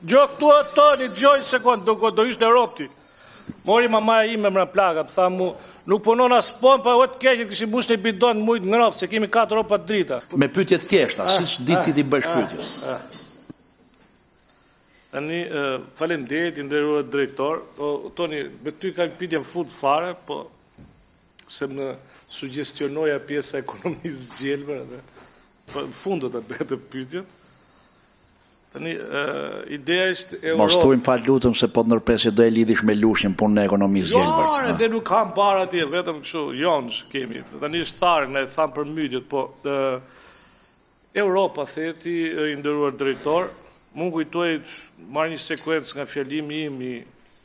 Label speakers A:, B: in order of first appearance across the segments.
A: Gjo këtu e toni, gjoj sekund, do ishte Europti. Mori mamaja ime më në plaga, tha mu, nuk punon as pompa, o të keqe, këshim bush një bidon mujt ngroft, se kemi 4 ropa drita.
B: Me pyetje të thjeshta, siç ditë ti bësh pyetje.
A: Tani, faleminderit, i nderuar drejtor, Toni, me ty kam pyetje fut fare, po se më suggestionoja pjesa e ekonomisë gjelbër, po në fund do të bëhet të pyetjet. Tani, ideja është Europë.
B: Mos thuaj fal lutem se po të ndërpesi do e lidhish me lushin punën e ekonomisë gjelbër.
A: Jo, dhe nuk kam para atje, vetëm kështu, jonç kemi. Tani është tharë, ne tham për mytjet, po Europa, theti, i nderuar drejtor, mu kujtoj marr një sekuencë nga fjalimi im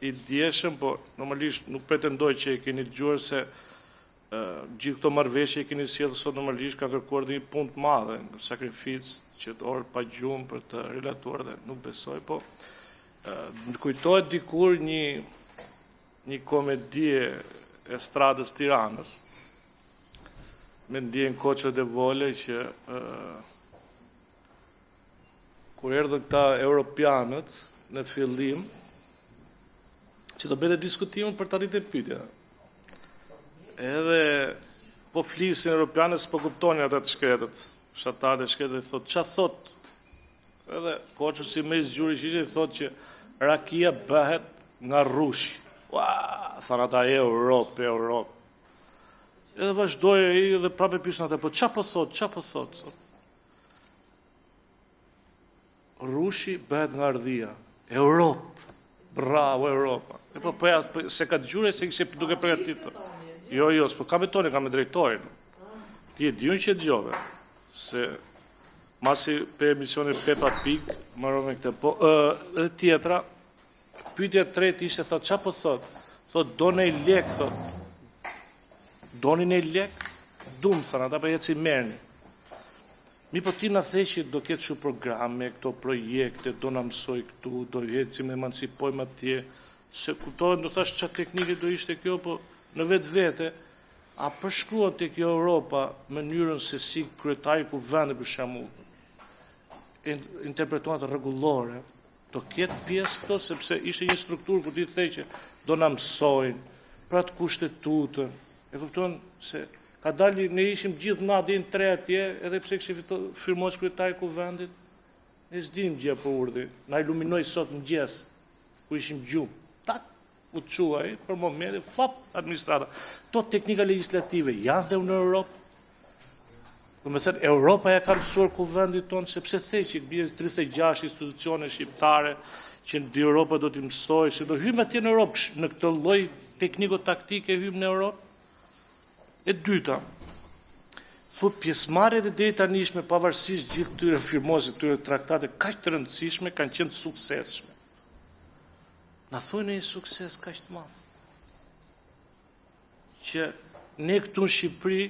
A: i djeshëm, po normalisht nuk pretendoj që e keni dëgjuar se gjithë këto marrëveshje keni sjellë sot normalisht ka kërkuar një punë të madhe, sakrificë që të orë pa gjumë për të relatuar dhe nuk besoj, po në kujtojt dikur një komedie e stradës Tiranës, me ndjen Koçët e Vole që kur erdhën këta europianët në të fillim, që do bëte diskutimin për të arritë e pyetja. Edhe po flisin europianët, s'po kuptonin ata të shkretët. Fshatarët e shkretët i thotë, qa thot? Edhe Koçët si me zgjuri shishe i thotë që rakia bëhet nga rushi. Ua, thanë ata Europë. Edhe vazhdojë ai dhe prapë pyesin ata, po qa po thot? Rushi bëhet nga ardhia. Europë. Bravo, Europa. E po se ka dëgjur se kishte duke përgatitur. Jo, s'po kam me Toni, kam me drejtorin. Ti e diun që dëgjove. Se masi për emisionin Peppa Pig, marrove këtë, po tjetra, pyetja e tretë ishte, thot, qa po thot? Thot, doni i lek, thot. Doni i lek? Dum, thënë, ata për jetë si merni. Mi po ti në the që do ketë shu programe, këto projekte, do në mësoj këtu, do jetë që me emancipojmë atje, se kuptohet, do thash që teknike do ishte kjo, po në vetë vete, a përshkruan të kjo Europa mënyrën se si kryetari kuvendit për shembull interpretohet rregullore, do ketë pjesë këto, sepse ishte një strukturë kur ti thej që do na mësojnë për atë kushtetutën. E kupton se ka dalë, ne ishim gjithë na deri në 3 atje, edhe pse kishte firmos kryetari kuvendit, ne s'dinim gjë për urdhë. Na iluminoi sot mëngjes ku ishim gjumë. U të quaj, për momentin, administrata. To teknika legislative janë dhe në Europë. Për me thënë, Europa ja ka mësuar kuvendit tonë, sepse thej që bie 36 institucione shqiptare, që në Europa do t'i mësoj, se do hymë atje në Europë, në këtë lloj tekniko-taktike hymë në Europë. E dyta, thot pjesëmarrjet e deri tanishme, pavarësisht gjithë këtyre firmosave, këtyre traktate kaq të rëndësishme, kanë qenë suksesshme. Na thojnë një sukses kaq të madh. Që ne këtu në Shqipëri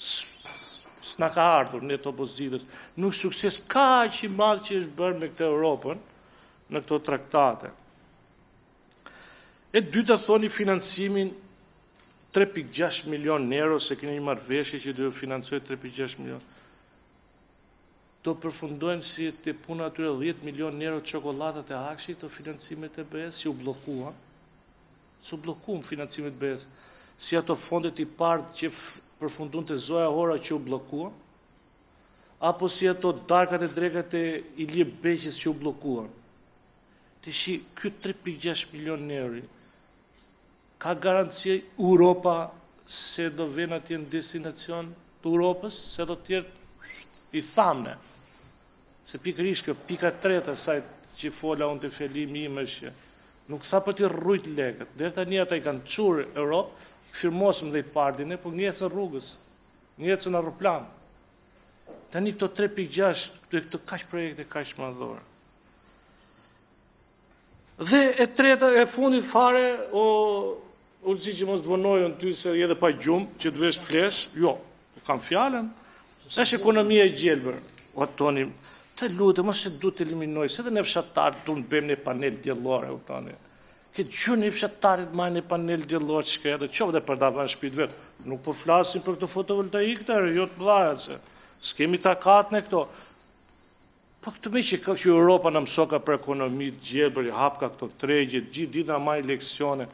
A: s'na ka ardhur ne të opozitës, nuk sukses kaq i madh që është bërë me këtë Europën në këto traktate. E dyta thoni financimin 3.6 milion euro, se keni një marrëveshje që do financojë 3.6 milion. Do përfundojnë si të puna atyre 10 milion euro çokoladat e akshit të financimet e BE-s, që u blokuan. Su blokuam financimet e BE-s. Si ato fondet i parë që përfundon të Zoja Hora që u blokuan, apo si ato darkat e drekat e Ilie Beqës që u blokuan. Të shi, ky 3.6 milion euro ka garancie Europa se do vjen atje në destinacion të Europës, se do tjerë i thamne. Se pikërisht kjo pika 3 saj që fola unë të fjalimi im është nuk tha për t'i rrujt lekët. Deri tani ata i kanë çurë Europë, firmosëm dhe i pardine, por njëcën rrugës, njëcën aeroplan. Tani këto 3.6, këto kaq projekte kaq madhore. Dhe e treta e fundit fare, Ulçi që mos dvonojën ty se je dhe pa gjumë, që të vesh flesh, jo, kam fjalën. Është ekonomia e gjelbër. O Toni, të lutem, mos e du të eliminoj, se dhe ne fshatarët du në bëjmë një panel djellore, u tani. Këtë gjë një fshatarit marrë një panel djellore që ka edhe, qovë dhe përdavan shpit vetë. Nuk po flasim për këto fotovoltaik të jo të mëdha, se s'kemi takat në këto. Po këtë me që Europa në mësoka për ekonomi të gjelbër, hapka këto tregjet, gjithë dita marrë leksione,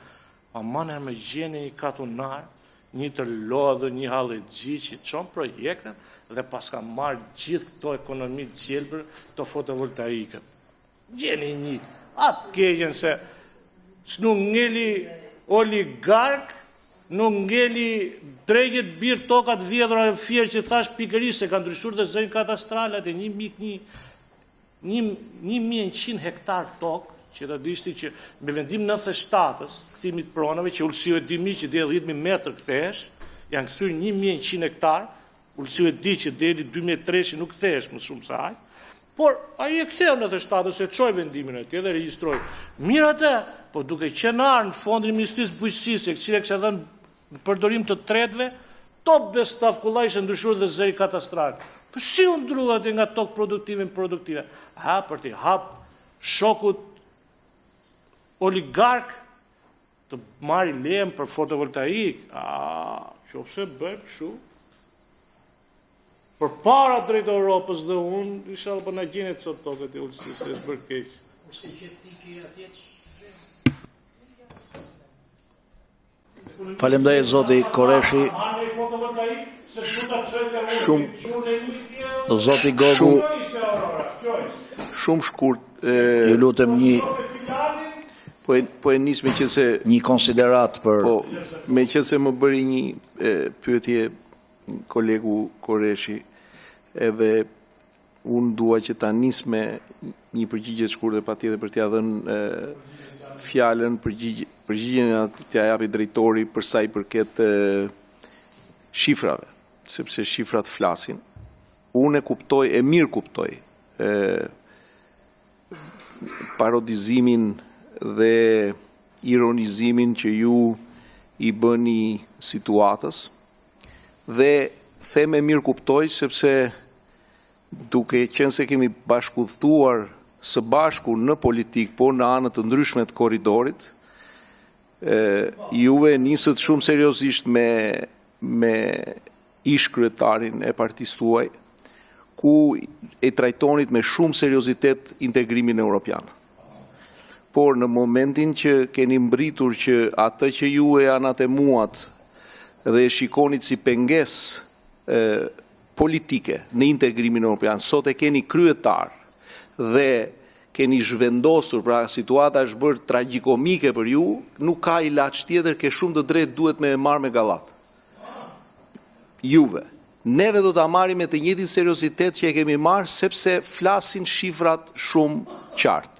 A: ma maner me gjeni një katunar, një të lodhë, një halë gjithë, që qonë projekte dhe pas ka marrë gjithë këto ekonomi të gjelbër, të fotovoltaikët. Gjeni një, atë kegjen se s'nu ngeli oligark, nuk ngeli tregjet birë tokat vjedhra e fjerë që thash pikërisht se ka ndryshur dhe zënë katastrale atë 1.100 hektar tokë, që të dishti që me vendim 97-ës, këthimit pronave, që ullësiu e 2.000 që dhe 10.000 metrë këthesh, janë këthyrë 1.100 hektar, ullësiu e di që dhe 2.300 nuk këthesh më shumë saj, por a i e këtheu në 97-ës e qoj vendimin e tje dhe registroj. Mirë atë, po duke qenarë në fondin Ministrisë Bujqësisë, e kësire kështë edhe në përdorim të tretve, top bestafkullaj shë ndryshur dhe zëri katastralë. Për si unë ndrullat nga tokë produktive? Ha, për të hapë shokut oligark të marri lejem për fotovoltaik. Që ofse bëjmë shu. Për para drejtë Europës dhe unë, isha për në gjenet sot tokët e ullësisë, se së bërë keqë.
B: Faleminderit zoti Koreshi. Zoti Gogu,
C: shumë shkurt.
B: ju lutem
C: Po e nis me që se
B: një konsiderat për
C: me që se më bëri një pyetje kolegu Koreshi, edhe unë dua që ta nis me një përgjigje të shkurtër patjetër për t'ia dhënë fjalën përgjigjen t'ia japi drejtori për sa i përket shifrave, sepse shifrat flasin. Unë e mirë kuptoj parodizimin dhe ironizimin që ju i bëni situatës dhe them e mirë kuptoj sepse duke qenë se kemi bashkëudhëtuar së bashku në politikë, por në anët të ndryshme të korridorit, juve nisët shumë seriozisht me ish kryetarin e partisë tuaj, ku e trajtonit me shumë seriozitet integrimin evropian. Por në momentin që keni mbritur që atë që ju e anatemuat dhe e shikonit si penges politike në integrimin evropian, sot e keni kryetar dhe keni zhvendosur, pra situata është bërë tragjikomike për ju, nuk ka ilaç tjetër, ke shumë të drejtë duhet me marrë me gallat. Juve. Neve do ta marrim me të njëjtin seriozitet që e kemi marrë, sepse flasin shifrat shumë qartë.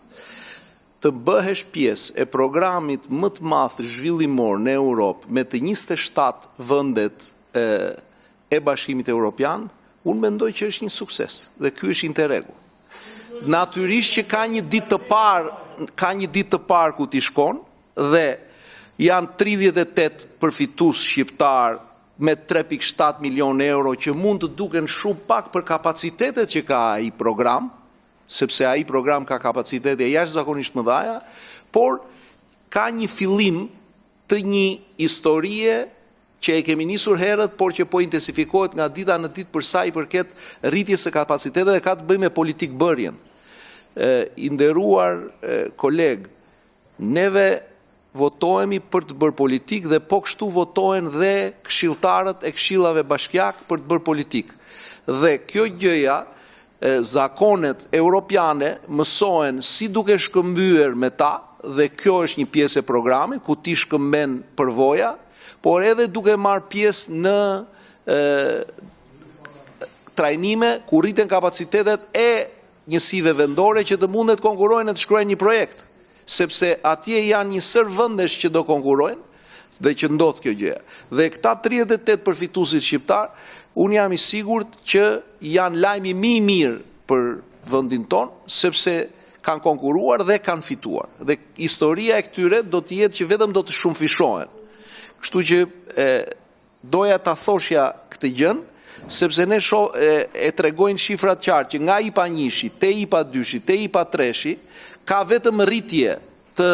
C: Të bëhesh pjesë e programit më të madh zhvillimor në Europë me të 27 vendet e Bashkimit Evropian, unë mendoj që është një sukses dhe ky është Interregu. Natyrisht që ka një ditë të parë ku ti shkon dhe janë 38 përfitues shqiptar me 3.7 milion euro që mund të duken shumë pak për kapacitetet që ka ai program, sepse ai program ka kapacitete jashtëzakonisht mëdha, por ka një fillim të një historie që e kemi nisur herët, por që po intensifikohet nga dita në ditë për sa i përket rritjes së kapacitetet dhe ka të bëjë me politikë bërjen. I nderuar koleg, neve votohemi për të bërë politikë dhe po kështu votohen dhe këshilltarët e këshillave bashkiak për të bërë politikë. Dhe kjo gjëja, zakonet europiane mësohen si duke shkëmbyer me ta, dhe kjo është një pjesë e programit ku ti shkëmben përvoja, por edhe duke marrë pjesë në trajnime ku rriten kapacitetet e njësive vendore që të mundet konkurrojnë e të shkruajnë një projekt, sepse atje janë një sër vendesh që do konkurrojnë dhe që ndodh kjo gjë. Dhe këta 38 përfituesit shqiptar, unë jam i sigurt që janë lajmi më i mirë për vendin ton, sepse kanë konkuruar dhe kanë fituar. Dhe historia e këtyre do të jetë që vetëm do të shumëfishohen. Kështu që doja ta thoshja këtë gjën, sepse ne e tregojnë shifrat qartë që nga IPA 1-shi, te IPA 2-shi, te IPA 3-shi, ka vetëm rritje të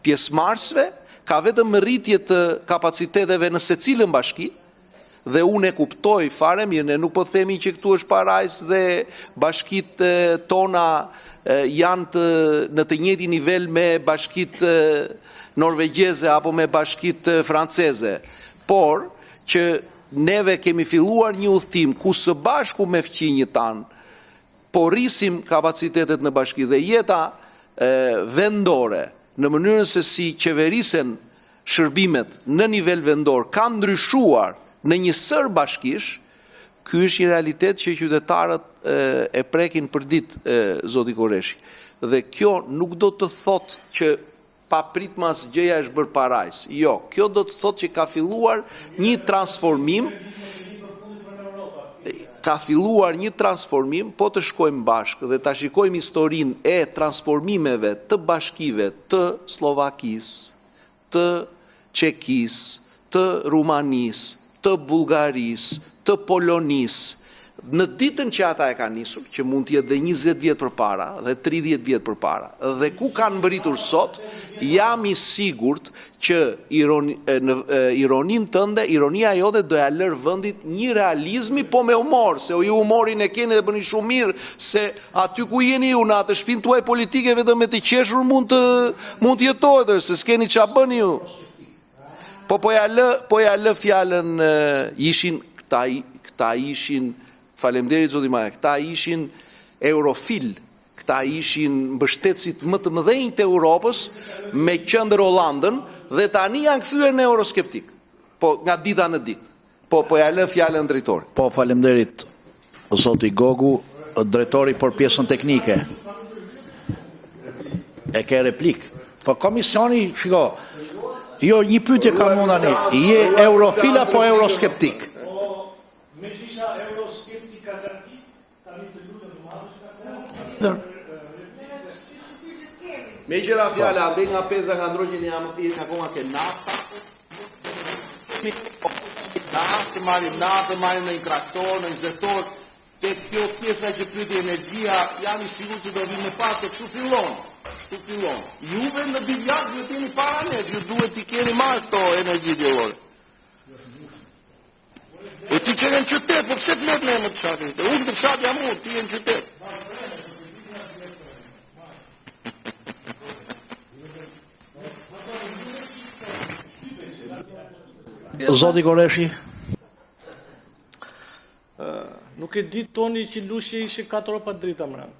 C: pjesëmarrësve, ka vetëm rritje të kapaciteteve në secilën bashki, dhe unë e kuptoj fare mirë, ne nuk po themi që këtu është parajs dhe bashkitë tona janë në të njëjtin nivel me bashkitë norvegjeze apo me bashkitë franceze, por që neve kemi filluar një udhtim ku së bashku me fqinjët tanë po rrisim kapacitetet në bashki dhe jeta vendore në mënyrën se si qeverisen shërbimet në nivel vendor ka ndryshuar në një sër bashkish, ky është një realitet që qytetarët e prekin për ditë, zoti Koreshi. Dhe kjo nuk do të thotë që pa pritmas gjëja është bërë parajs. Jo, kjo do të thotë që ka filluar një transformim, po të shkojmë bashkë dhe ta shikojmë historinë e transformimeve të bashkive të Slovakisë, të Çekisë, të Rumanisë, të Bullgarisë, të Polonisë, në ditën që ata e kanë nisur, që mund të jetë dhe 20 vjet përpara dhe 30 vjet përpara, dhe ku kanë mbërritur sot, jam i sigurt që ironia jote do ja lër vendit një realizmi, po me humor, se ju humorin e keni dhe bëni shumë mirë, se aty ku jeni ju në atë shtëpinë tuaj politike vetëm me të qeshur mund të jetohet, se s'keni çfarë bëni ju. Po ja lë fjalën, ishin këta ishin, faleminderit zoti Maja, këta ishin eurofil, këta ishin mbështetësit më të mëdhenj të Europës me qendër Hollandën dhe tani janë kthyer në euroskeptik. Po nga dita në ditë. Po ja lë fjalën drejtori.
B: Po faleminderit zoti Gogu, drejtori për pjesën teknike. E ke replik. Po komisioni, shiko, jo një pyetje kam unë tani, je eurofil apo euroskeptik?
A: Me që isha euroskeptika gati, tani të lutem të marrësh
C: Me gjera fjale, ande nga peza nga ndrojgjeni akoma ke nafta, marim në një traktor, në një zetor, te kjo pjesa që pyeti energjia, jam i sigurt që do vinë me pas, se kështu fillon. Juve në divjak ju t'jeni para ne, ju duhet t'i keni marrë këto energji diellore. E ti që në qytet, po pse flet me më të shatit? Unë të shat jam unë, ti në qytet.
B: Zoti Koreshi?
A: Nuk e di toni që lushje ishe 4 pa drita mërën.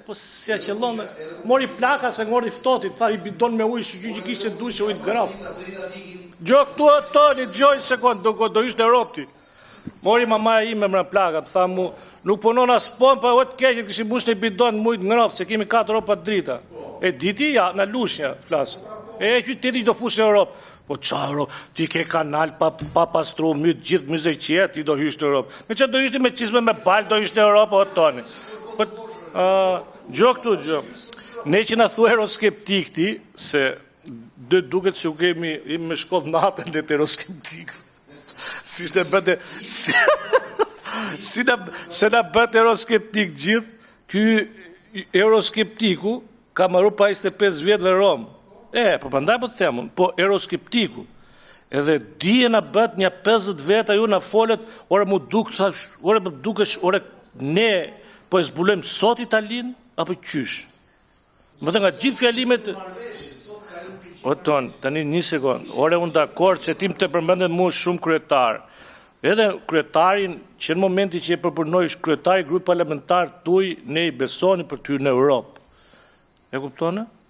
A: Po si a qëllon, mori plaka se ngordi ftohtit, tha i bidon me ujë, që kishte dushe ujtë graf. Gjo këtu e toni, gjoj sekund, do ishte ropti. Mori mamaja ime mërën plaka, tha mu, nuk punon as pon, pa o të keqe, këshim bush në bidon me ujtë graf, se kemi 4 pa drita. E diti, ja, në lushnja, flasë. E qyteti do fushë në Europë. Po qaro, ti ke kanal pa pastru, gjithë mëzëqia, ti do hyshtë në Europë. Me që do hyshtë me qizme me balë, do hyshtë në Europë, o toni. Gjo këtu, gjo. Ne që në thu euroskeptik ti, se duket që u kemi me shkodh natën dhe të euroskeptik. Si se bëte, se në bëte euroskeptik gjithë, ky euroskeptiku ka marru pa 25 vjetë dhe Romë. Po përndaj po të themun, po euroskeptiku, edhe dije në bët një 50 veta ju në folet, ore mu dukesh, ore ne po e zbulojmë sot Italin, apo qysh? Më të nga gjithë fjalimet... O tonë, tani një sekund, ore unë dakord që tim të përmendet mu shumë kryetar. Edhe kryetarin, që në momenti që e përpurnoj kryetari grup parlamentar tuj, ne i besoni për ty në Europë. E kuptonë?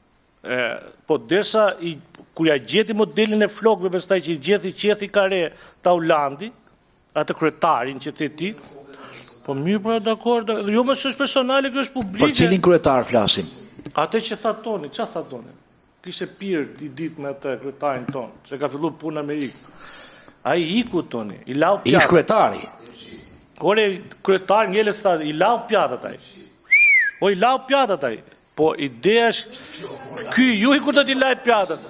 A: Po desa, kur ja gjeti modelin e flokve, bestaj që i gjeti qethi kare ta Hollandi, atë kryetarin që të ti, po mirë pra dakord, jo më së është personale, kjo është publike.
B: Për cilin kryetar flasim?
A: Ate që tha toni, që tha toni? Kishe pirë dit me atë kryetarin tonë, se ka fillu punë Amerikë. A i iku toni, i lau pjatat.
B: Ish kryetari?
A: Kore kryetarin njële së i lau pjatat aj. O i lau pjatat aj. Po ideja është, ky ju i ku do t'i laj pjatët.